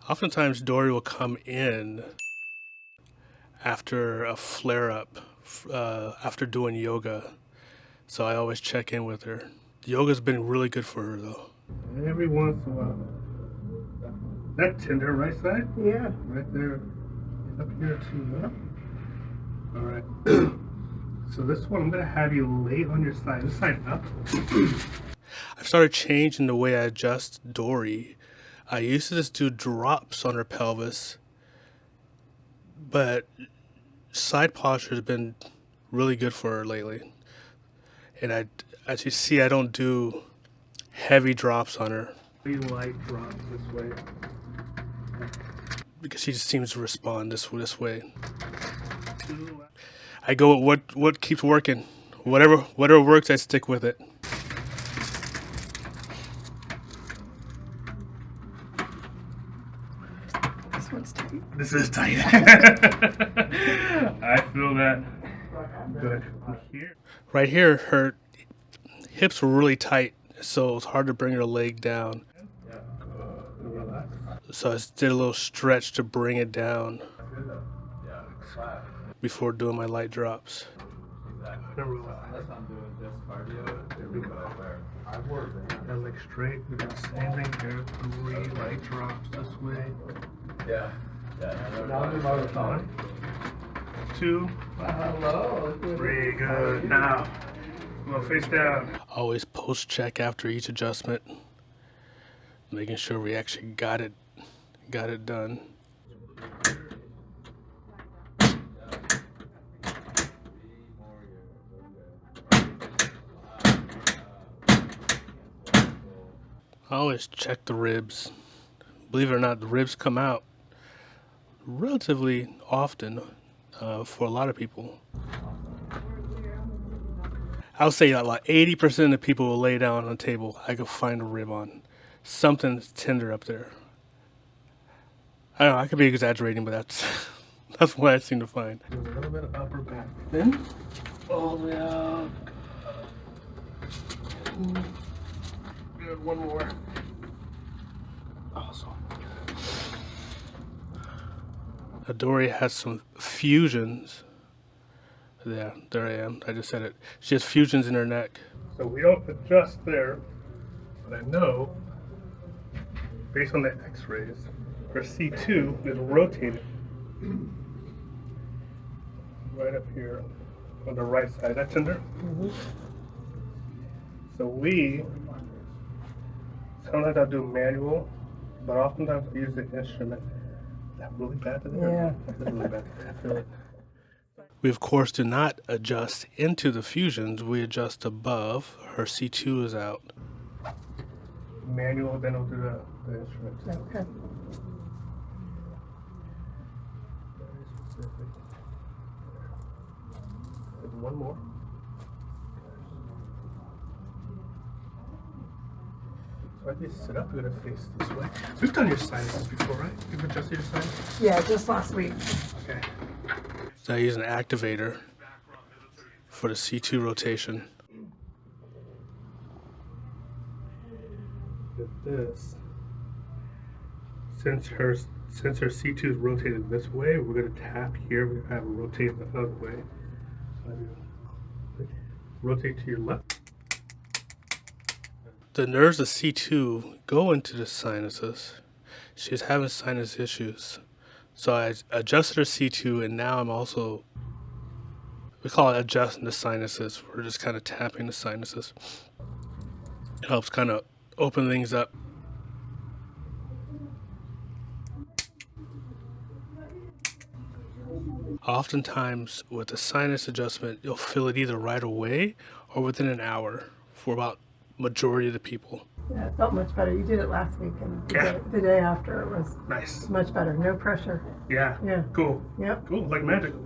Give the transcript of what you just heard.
Oftentimes, Dory will come in after a flare-up, after doing yoga. So I always check in with her. Yoga's been really good for her, though. Every once in a while. That tender, right side? Yeah. Right there. Up here, too. Huh? All right. So this one, I'm going to have you lay on your side. This side up. I've started changing the way I adjust Dory. I used to just do drops on her pelvis, but side posture has been really good for her lately. And as you see, I don't do heavy drops on her. Pretty light drops this way. Because she just seems to respond this way. I go with what keeps working. Whatever works, I stick with it. This one's tight. This is tight. I feel that. Good. Here. Right here, her hips were really tight, so it's hard to bring her leg down. So I just did a little stretch to bring it down before doing my light drops. Unless I'm doing this cardio, there we go. That leg straight. We got the same thing here. 3 light drops this way. Yeah. Now I'm about time. 2. Hello. 3. Good. Now, go face down. Always post check after each adjustment, making sure we actually got it done. I always check the ribs. Believe it or not, the ribs come out relatively often for a lot of people. I would say like 80% of the people will lay down on the table. I could find a rib on. Something's tender up there. I don't know, I could be exaggerating, but that's what I seem to find. A little bit of upper back. Then all the way out. Good, one more. Awesome. Dory has some fusions. Yeah, there I am. I just said it. She has fusions in her neck. So we don't adjust there, but I know, based on the x-rays, her C2 is rotated right up here on the right side. That's in there. Mm-hmm. So sometimes I'll do manual, but oftentimes I use the instrument. Is that really bad to do? Yeah. That's really bad. I feel it. We, of course, do not adjust into the fusions. We adjust above. Her C2 is out. Manual, then we'll do the instrument. Okay. Very specific. There's one more. So I just sit up. We're going to face this way. We've done your sinuses before, right? You've adjusted your sinuses? Yeah, just last week. Okay. So I use an activator for the C2 rotation. With this, since her C2 is rotated this way, we're going to tap here. We're going to have it rotate the other way. Rotate to your left. The nerves of C2 go into the sinuses. She's having sinus issues. So I adjusted her C2, and now I'm also, we call it adjusting the sinuses. We're just kind of tapping the sinuses. It helps kind of open things up. Oftentimes with a sinus adjustment, you'll feel it either right away or within an hour for about majority of the people. Yeah, it felt much better. You did it last week, and Yeah. the day after it was Nice. much better. No pressure. Yeah. Yeah. Cool. Yep. Cool. Like magic.